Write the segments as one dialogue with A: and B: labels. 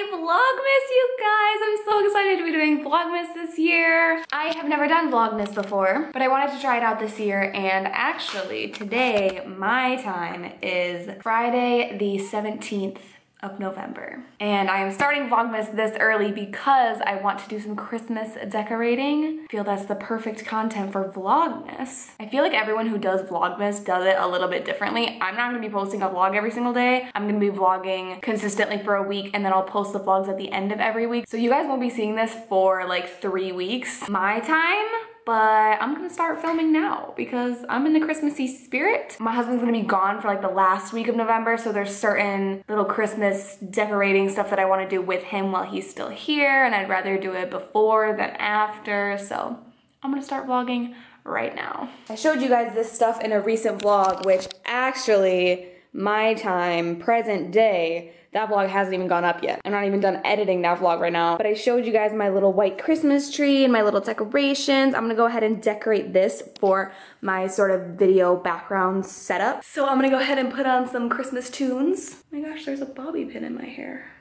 A: Vlogmas, you guys. I'm so excited to be doing Vlogmas this year. I have never done Vlogmas before, but I wanted to try it out this year, and actually today my time is Friday the 17th of November. And I am starting Vlogmas this early because I want to do some Christmas decorating. I feel that's the perfect content for Vlogmas. I feel like everyone who does Vlogmas does it a little bit differently. I'm not gonna be posting a vlog every single day. I'm gonna be vlogging consistently for a week, and then I'll post the vlogs at the end of every week. So you guys won't be seeing this for like 3 weeks my time, but I'm gonna start filming now because I'm in the Christmassy spirit. My husband's gonna be gone for like the last week of November, so there's certain little Christmas decorating stuff that I wanna do with him while he's still here, and I'd rather do it before than after, so I'm gonna start vlogging right now. I showed you guys this stuff in a recent vlog, which actually, my time, present day, that vlog hasn't even gone up yet. I'm not even done editing that vlog right now. But I showed you guys my little white Christmas tree and my little decorations. I'm gonna go ahead and decorate this for my sort of video background setup. So I'm gonna go ahead and put on some Christmas tunes. Oh my gosh, there's a bobby pin in my hair.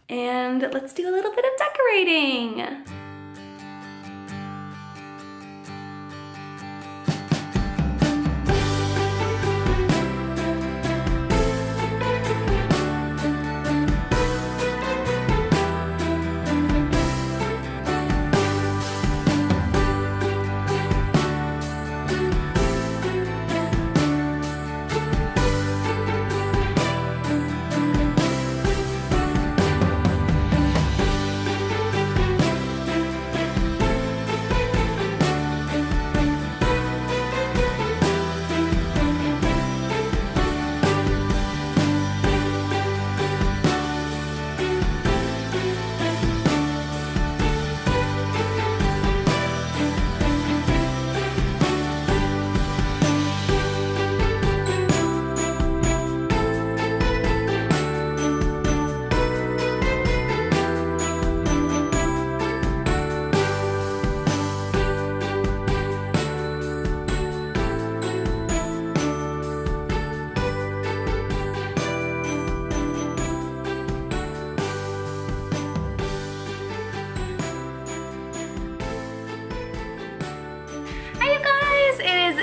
A: And let's do a little bit of decorating.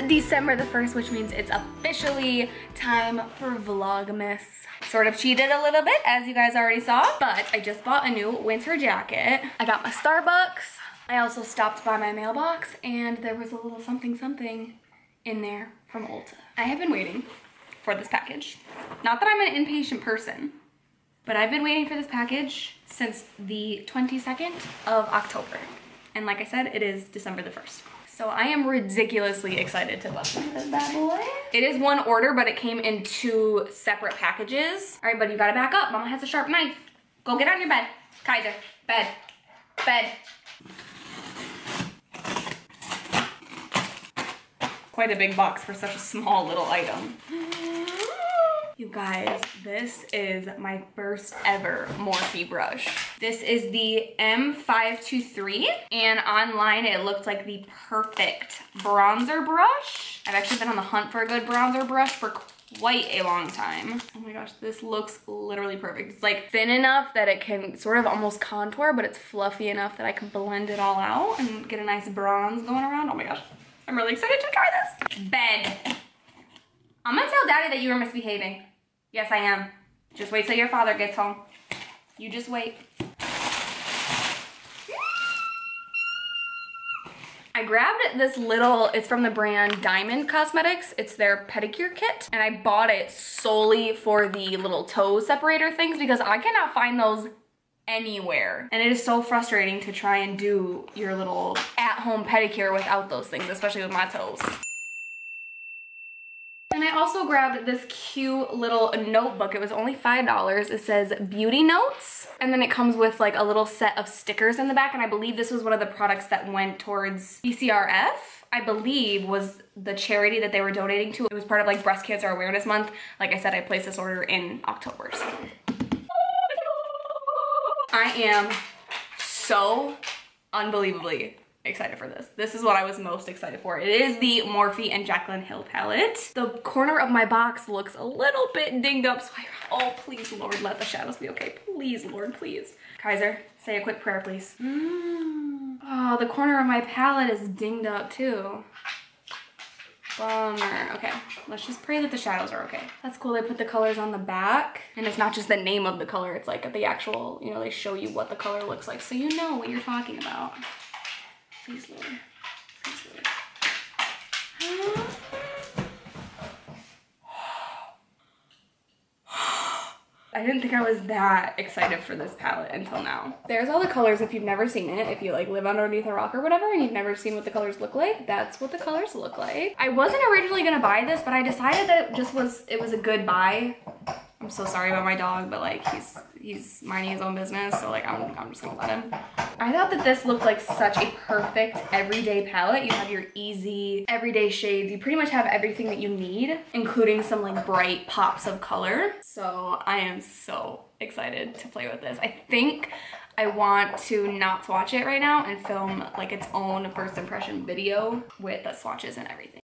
A: December the 1st, which means it's officially time for Vlogmas. Sort of cheated a little bit, as you guys already saw, but I just bought a new winter jacket. I got my Starbucks. I also stopped by my mailbox, and there was a little something something in there from Ulta. I have been waiting for this package. Not that I'm an impatient person, but I've been waiting for this package since the 22nd of October. And like I said, it is December the 1st. So I am ridiculously excited to welcome this bad boy. It is one order, but it came in 2 separate packages. All right, buddy, you gotta back up. Mama has a sharp knife. Go get on your bed. Kaiser, bed, bed. Quite a big box for such a small little item. You guys, this is my first ever Morphe brush. This is the M523, and online it looked like the perfect bronzer brush. I've actually been on the hunt for a good bronzer brush for quite a long time. Oh my gosh, this looks literally perfect. It's like thin enough that it can sort of almost contour, but it's fluffy enough that I can blend it all out and get a nice bronze going around. Oh my gosh, I'm really excited to try this. Bed. I'm gonna tell Daddy that you were misbehaving. Yes, I am. Just wait till your father gets home. You just wait. I grabbed this little, it's from the brand Diamond Cosmetics. It's their pedicure kit. And I bought it solely for the little toe separator things because I cannot find those anywhere. And it is so frustrating to try and do your little at-home pedicure without those things, especially with my toes. And I also grabbed this cute little notebook. It was only $5. It says Beauty Notes. And then it comes with like a little set of stickers in the back. And I believe this was one of the products that went towards BCRF, I believe was the charity that they were donating to. It was part of like Breast Cancer Awareness Month. Like I said, I placed this order in October. So. I am so unbelievably excited for this. This is what I was most excited for. It is the Morphe and Jaclyn Hill palette. The corner of my box looks a little bit dinged up, so oh, please, Lord, let the shadows be okay. Please, Lord, please. Kaiser, say a quick prayer, please. Oh, the corner of my palette is dinged up too. Bummer. Okay, let's just pray that the shadows are okay. That's cool. They put the colors on the back, and it's not just the name of the color. It's like the actual, you know, they show you what the color looks like, so you know what you're talking about. Please, Lord. Please, Lord. I didn't think I was that excited for this palette until now. There's all the colors if you've never seen it. If you like live underneath a rock or whatever and you've never seen what the colors look like, that's what the colors look like. I wasn't originally gonna buy this, but I decided that it was a good buy. I'm so sorry about my dog, but like he's minding his own business, so like I'm just gonna let him. I thought that this looked like such a perfect everyday palette. You have your easy everyday shades. You pretty much have everything that you need, including some like bright pops of color. So I am so excited to play with this. I think I want to not swatch it right now and film like its own first impression video with the swatches and everything.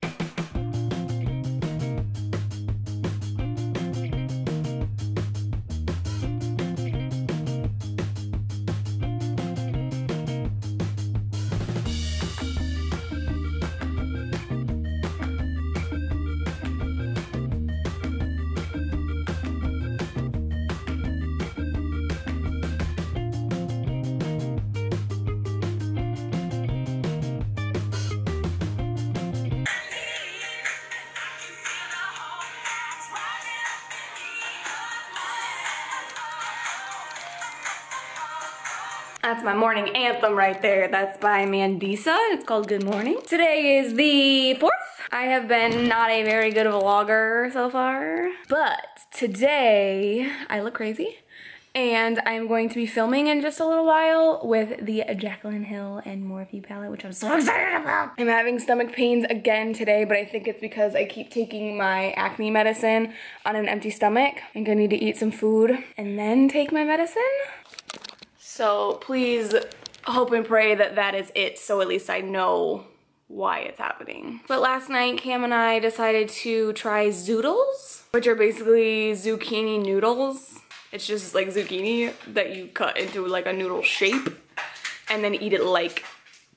A: That's my morning anthem right there. That's by Mandisa. It's called Good Morning. Today is the 4th. I have been not a very good vlogger so far, but today I look crazy. And I'm going to be filming in just a little while with the Jaclyn Hill and Morphe palette, which I'm so excited about. I'm having stomach pains again today, but I think it's because I keep taking my acne medicine on an empty stomach. I'm gonna need to eat some food and then take my medicine. So please hope and pray that that is it, so at least I know why it's happening. But last night, Cam and I decided to try zoodles, which are basically zucchini noodles. It's just like zucchini that you cut into like a noodle shape and then eat it like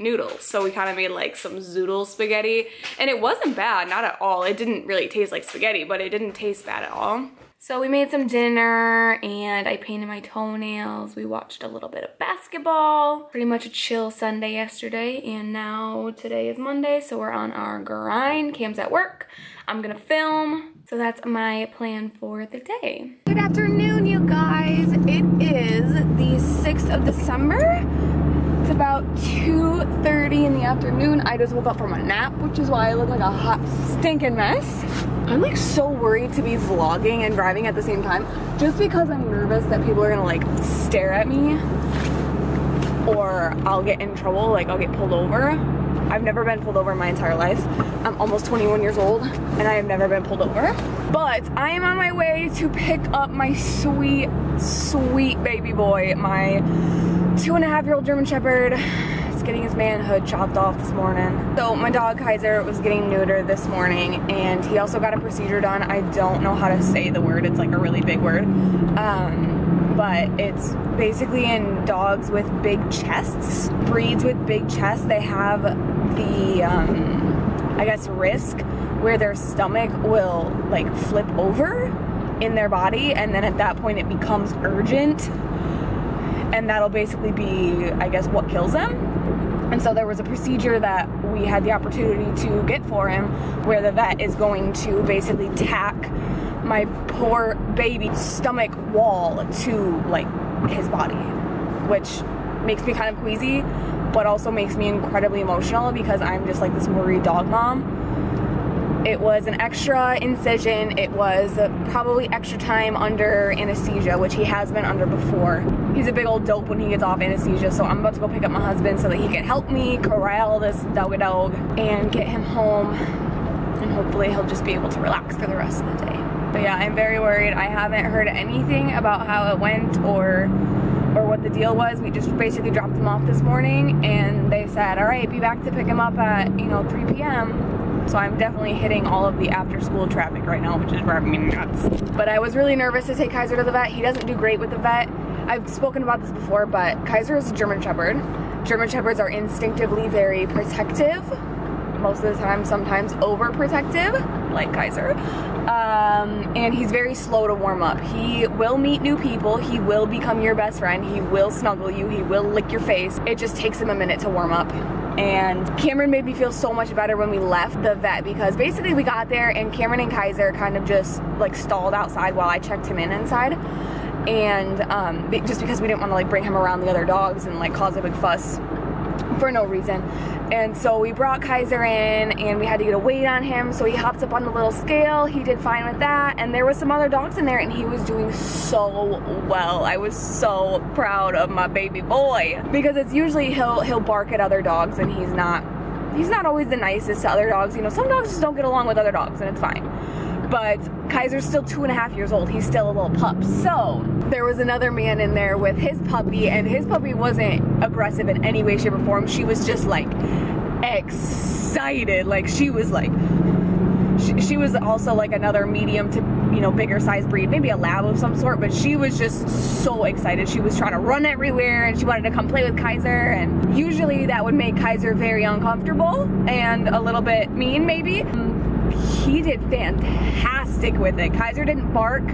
A: noodles. So we kind of made like some zoodle spaghetti, and it wasn't bad, not at all. It didn't really taste like spaghetti, but it didn't taste bad at all. So we made some dinner and I painted my toenails. We watched a little bit of basketball. Pretty much a chill Sunday yesterday, and now today is Monday, so we're on our grind. Cam's at work. I'm gonna film. So that's my plan for the day. Good afternoon, you guys. It is the 6th of December. It's about 2:30 in the afternoon. I just woke up from a nap, which is why I look like a hot stinking mess. I'm like so worried to be vlogging and driving at the same time, just because I'm nervous that people are gonna like stare at me or I'll get in trouble, like I'll get pulled over. I've never been pulled over in my entire life. I'm almost 21 years old and I have never been pulled over. But I am on my way to pick up my sweet, sweet baby boy, my 2.5-year-old German Shepherd. Getting his manhood chopped off this morning. So my dog Kaiser was getting neutered this morning, and he also got a procedure done. I don't know how to say the word. It's like a really big word. But it's basically in dogs with big chests. Breeds with big chests, they have the, I guess, risk where their stomach will like flip over in their body, and then at that point it becomes urgent. And that'll basically be, I guess, what kills them. And so there was a procedure that we had the opportunity to get for him where the vet is going to basically tack my poor baby's stomach wall to like his body, which makes me kind of queasy, but also makes me incredibly emotional because I'm just like this worried dog mom. It was an extra incision. It was probably extra time under anesthesia, which he has been under before. He's a big old dope when he gets off anesthesia, so I'm about to go pick up my husband so that he can help me corral this doggy dog and get him home, and hopefully he'll just be able to relax for the rest of the day. But yeah, I'm very worried. I haven't heard anything about how it went or or what the deal was. We just basically dropped him off this morning, and they said, all right, be back to pick him up at, you know, 3 p.m. So I'm definitely hitting all of the after school traffic right now, which is driving me nuts. But I was really nervous to take Kaiser to the vet. He doesn't do great with the vet. I've spoken about this before, but Kaiser is a German Shepherd. German Shepherds are instinctively very protective. Most of the time, sometimes overprotective, like Kaiser. And he's very slow to warm up. He will meet new people. He will become your best friend. He will snuggle you. He will lick your face. It just takes him a minute to warm up. And Cameron made me feel so much better when we left the vet, because basically we got there and Cameron and Kaiser kind of just like stalled outside while I checked him in inside. And just because we didn't want to like bring him around the other dogs and like cause a big fuss for no reason. And so we brought Kaiser in and we had to get a weight on him, so he hopped up on the little scale. He did fine with that, and there was some other dogs in there and he was doing so well. I was so proud of my baby boy, because it's usually he'll bark at other dogs, and he's not always the nicest to other dogs. You know, some dogs just don't get along with other dogs, and it's fine. But Kaiser's still 2.5 years old. He's still a little pup. So there was another man in there with his puppy, and his puppy wasn't aggressive in any way, shape, or form. She was just like excited. Like she was also like another medium to, you know, bigger size breed, maybe a lab of some sort, but she was just so excited. She was trying to run everywhere and she wanted to come play with Kaiser, and usually that would make Kaiser very uncomfortable and a little bit mean maybe. He did fantastic with it. Kaiser didn't bark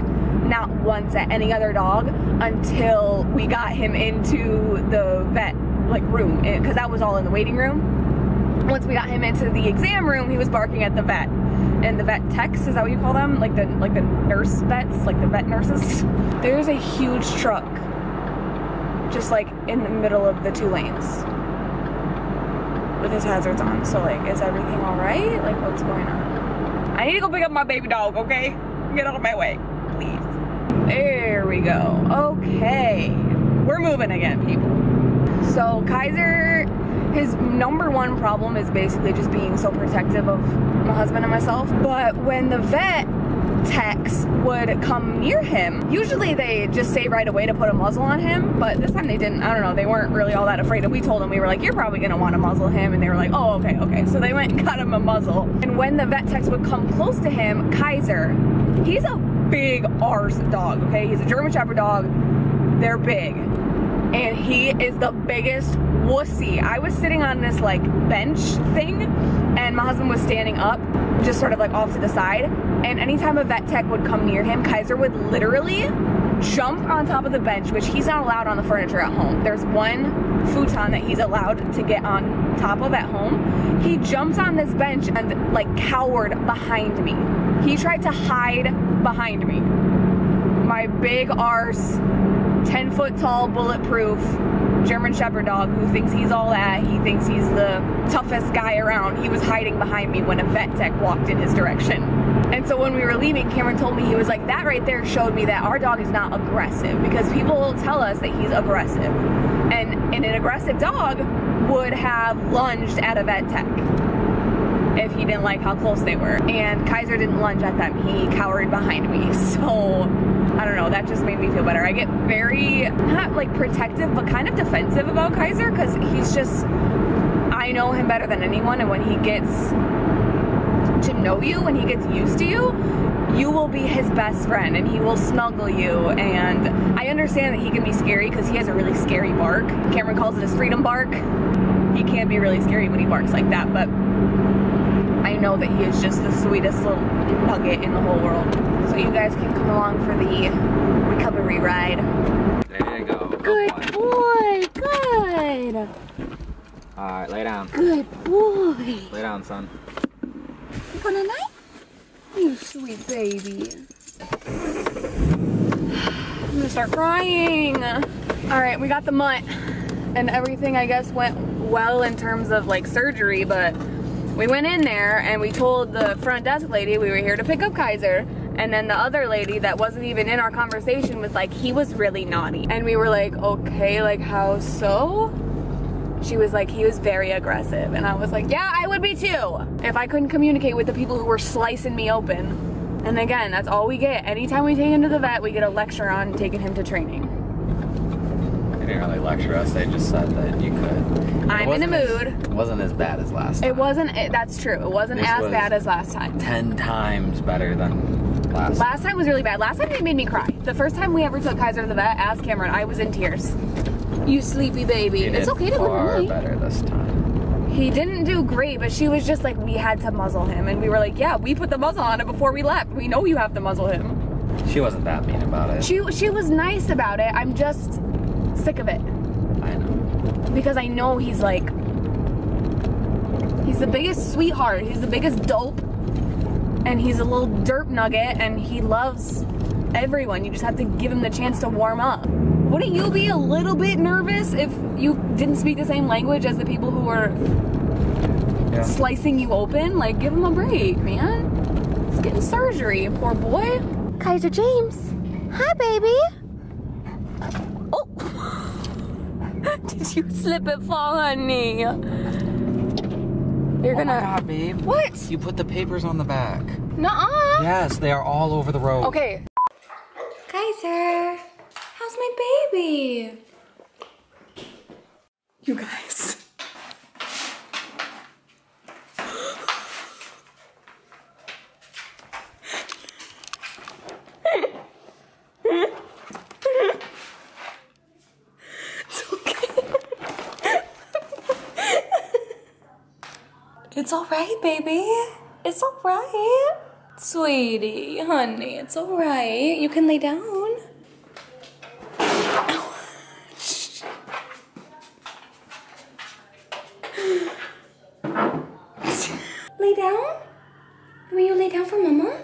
A: not once at any other dog until we got him into the vet like room, because that was all in the waiting room. Once we got him into the exam room, he was barking at the vet. And the vet techs, is that what you call them? Like the nurse vets, like the vet nurses. There's a huge truck just like in the middle of the 2 lanes with his hazards on. So like, is everything all right? Like, what's going on? I need to go pick up my baby dog, okay? Get out of my way, please. There we go. Okay, we're moving again, people. So Kaiser, his #1 problem is basically just being so protective of my husband and myself. But when the vet techs would come near him, usually they just say right away to put a muzzle on him, but this time they didn't. I don't know, they weren't really all that afraid. And we told them, we were like, you're probably gonna want to muzzle him, and they were like, oh, okay. So they went and got him a muzzle. And when the vet techs would come close to him, Kaiser, he's a big arse dog, okay? He's a German Shepherd dog. They're big. And he is the biggest wussy. I was sitting on this like bench thing, and my husband was standing up, just sort of like off to the side. And anytime a vet tech would come near him, Kaiser would literally jump on top of the bench, which he's not allowed on the furniture at home. There's one futon that he's allowed to get on top of at home. He jumped on this bench and like cowered behind me. He tried to hide behind me. My big arse, 10-foot tall, bulletproof German Shepherd dog who thinks he's all that. He thinks he's the toughest guy around. He was hiding behind me when a vet tech walked in his direction. And so when we were leaving, Cameron told me, he was like, that right there showed me that our dog is not aggressive, because people tell us that he's aggressive. And an aggressive dog would have lunged at a vet tech if he didn't like how close they were. And Kaiser didn't lunge at them. He cowered behind me. So I don't know, that just made me feel better. I get very, not like protective, but kind of defensive about Kaiser, because he's just, I know him better than anyone, and when he gets to know you, when he gets used to you, you will be his best friend, and he will snuggle you. And I understand that he can be scary because he has a really scary bark. Cameron calls it his freedom bark. He can be really scary when he barks like that, but I know that he is just the sweetest little nugget in the whole world. So you guys can come along for the recovery ride.
B: There you go.
A: Good boy, good.
B: Alright, lay down.
A: Good boy.
B: Lay down, son.
A: You gonna night? You sweet baby. I'm gonna start crying. Alright, we got the mutt, and everything I guess went well in terms of like surgery, but we went in there and we told the front desk lady we were here to pick up Kaiser, and then the other lady that wasn't even in our conversation was like, he was really naughty. And we were like, okay, like how so? She was like, he was very aggressive. And I was like, yeah, I would be too, if I couldn't communicate with the people who were slicing me open. And again, that's all we get. Anytime we take him to the vet, we get a lecture on taking him to training.
C: didn't really lecture us. They just said that you could.
A: I'm in a mood.
C: It wasn't as bad as last time.
A: It wasn't, that's true. It wasn't
C: This
A: as
C: was
A: bad as last time.
C: 10 times better than last time.
A: Last time was really bad. Last time they made me cry. The first time we ever took Kaiser to the vet, asked Cameron, I was in tears. You sleepy baby. It's okay to look
C: far better this time.
A: He didn't do great, but she was just like, we had to muzzle him. And we were like, yeah, we put the muzzle on it before we left. We know you have to muzzle him.
C: She wasn't that mean about it.
A: She was nice about it. I'm just sick of it.
C: I know.
A: Because I know he's like, he's the biggest sweetheart. He's the biggest dope. And he's a little derp nugget and he loves everyone. You just have to give him the chance to warm up. Wouldn't you be a little bit nervous if you didn't speak the same language as the people who were slicing you open? Like, give him a break, man. He's getting surgery, poor boy. Kaiser James. Hi, baby. Oh. Did you slip and fall, honey? You're gonna...
C: Oh my God, babe.
A: What?
C: You put the papers on the back.
A: Nuh-uh.
C: Yes, they are all over the road.
A: Okay. Kaiser, how's my baby? You guys. It's okay. It's all right, baby. It's all right. Sweetie, honey, it's all right. You can lay down. Lay down? Will you lay down for mama?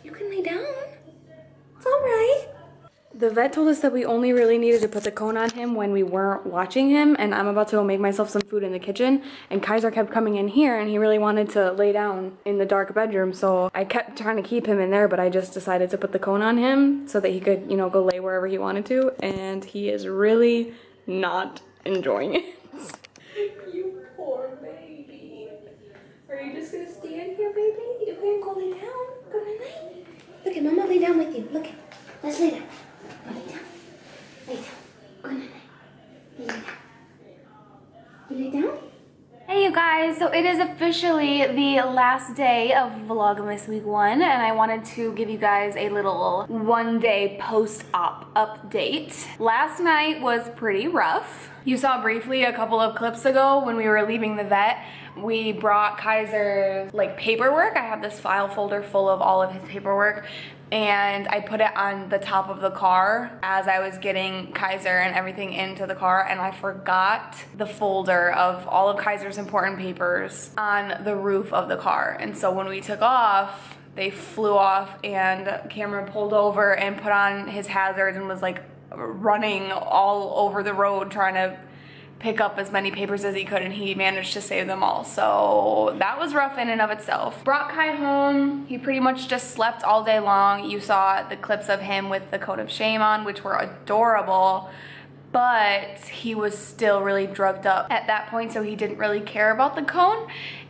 A: You can lay down. It's all right. The vet told us that we only really needed to put the cone on him when we weren't watching him, and I'm about to go make myself some food in the kitchen, and Kaiser kept coming in here and he really wanted to lay down in the dark bedroom, so I kept trying to keep him in there, but I just decided to put the cone on him so that he could, you know, go lay wherever he wanted to, and he is really not enjoying it. You poor baby. Are you just gonna stand here, baby? You can go lay down. Go night. Look at mama lay down with you. Look at, let's lay down. Lay down. Lay down. Good night. Lay down. You lay down? Hey you guys, so it is officially the last day of Vlogmas week 1 and I wanted to give you guys a little one-day post-op update. Last night was pretty rough. You saw briefly a couple of clips ago when we were leaving the vet. We brought Kaiser's like paperwork. I have this file folder full of all of his paperwork and I put it on the top of the car as I was getting Kaiser and everything into the car, and I forgot the folder of all of Kaiser's important papers on the roof of the car. And so when we took off, they flew off and Cameron pulled over and put on his hazards and was like running all over the road trying to pick up as many papers as he could, and he managed to save them all. So that was rough in and of itself. Brought Kai home. He pretty much just slept all day long. You saw the clips of him with the coat of shame on, which were adorable, but he was still really drugged up at that point, so he didn't really care about the cone.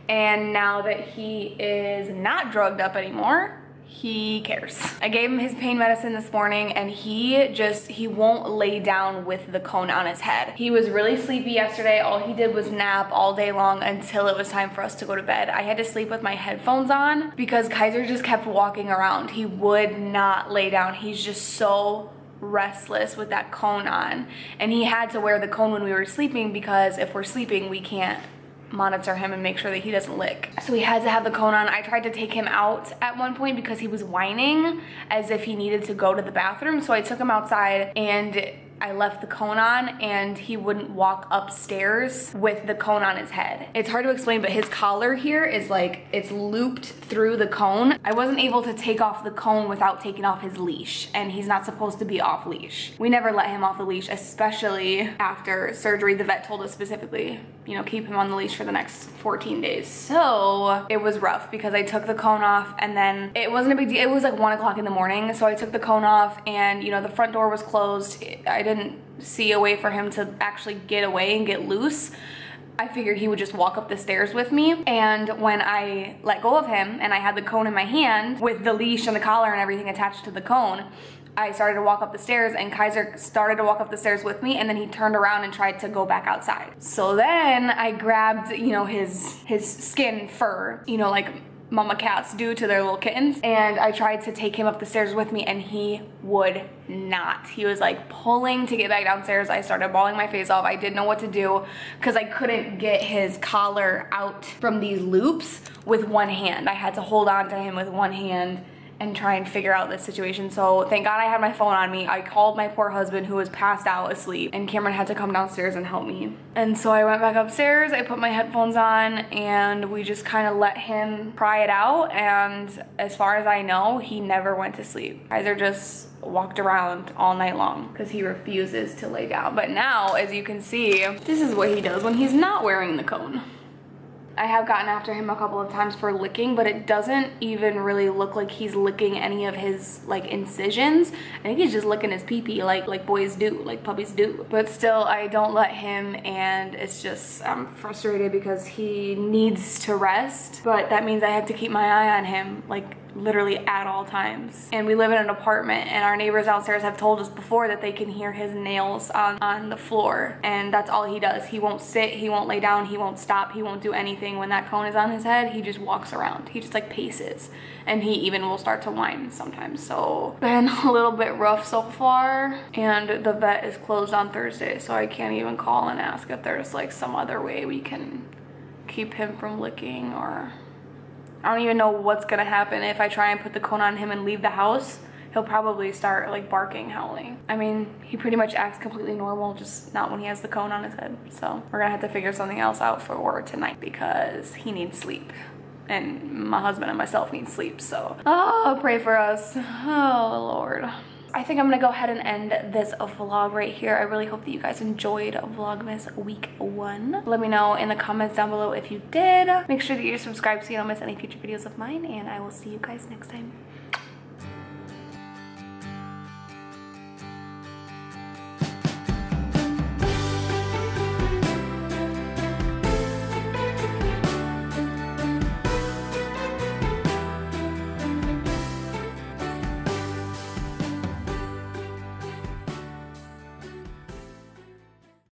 A: And now that he is not drugged up anymore, he cares. I gave him his pain medicine this morning and he won't lay down with the cone on his head. He was really sleepy yesterday. All he did was nap all day long until it was time for us to go to bed. I had to sleep with my headphones on because Kaiser just kept walking around. He would not lay down. He's just so restless with that cone on. And he had to wear the cone when we were sleeping because if we're sleeping, we can't monitor him and make sure that he doesn't lick. So he had to have the cone on. I tried to take him out at one point because he was whining as if he needed to go to the bathroom. So I took him outside and I left the cone on and he wouldn't walk upstairs with the cone on his head. It's hard to explain, but his collar here is like, it's looped through the cone. I wasn't able to take off the cone without taking off his leash, and he's not supposed to be off leash. We never let him off the leash, especially after surgery. The vet told us specifically, you know, keep him on the leash for the next 14 days. So it was rough because I took the cone off and then it wasn't a big deal. It was like 1 o'clock in the morning. So I took the cone off and, you know, the front door was closed. I didn't see a way for him to actually get away and get loose. I figured he would just walk up the stairs with me. And when I let go of him and I had the cone in my hand with the leash and the collar and everything attached to the cone, I started to walk up the stairs and Kaiser started to walk up the stairs with me, and then he turned around and tried to go back outside. So then I grabbed, you know, his skin fur, you know, like mama cats do to their little kittens, and I tried to take him up the stairs with me, and he would not. He was like pulling to get back downstairs. I started bawling my face off. I didn't know what to do because I couldn't get his collar out from these loops with one hand. I had to hold on to him with one hand and try and figure out this situation. So thank God I had my phone on me. I called my poor husband who was passed out asleep, and Cameron had to come downstairs and help me. And so I went back upstairs, I put my headphones on, and we just kind of let him cry it out. And as far as I know, he never went to sleep. Kaiser just walked around all night long because he refuses to lay down. But now, as you can see, this is what he does when he's not wearing the cone. I have gotten after him a couple of times for licking, but it doesn't even really look like he's licking any of his like incisions. I think he's just licking his pee-pee like boys do, like puppies do. But still, I don't let him, and it's just, I'm frustrated because he needs to rest, but that means I have to keep my eye on him like literally at all times. And we live in an apartment, and our neighbors downstairs have told us before that they can hear his nails on the floor, and that's all he does. He won't sit, he won't lay down, he won't stop, he won't do anything. When that cone is on his head, he just walks around. He just like paces, and he even will start to whine sometimes. So been a little bit rough so far, and the vet is closed on Thursday, so I can't even call and ask if there's like some other way we can keep him from licking, or I don't even know what's gonna happen if I try and put the cone on him and leave the house. He'll probably start like barking, howling. I mean, he pretty much acts completely normal, just not when he has the cone on his head. So we're gonna have to figure something else out for tonight because he needs sleep. And my husband and myself need sleep, so. Oh, pray for us. Oh, Lord. I think I'm gonna go ahead and end this vlog right here. I really hope that you guys enjoyed Vlogmas week 1. Let me know in the comments down below if you did. Make sure that you're subscribed so you don't miss any future videos of mine, and I will see you guys next time.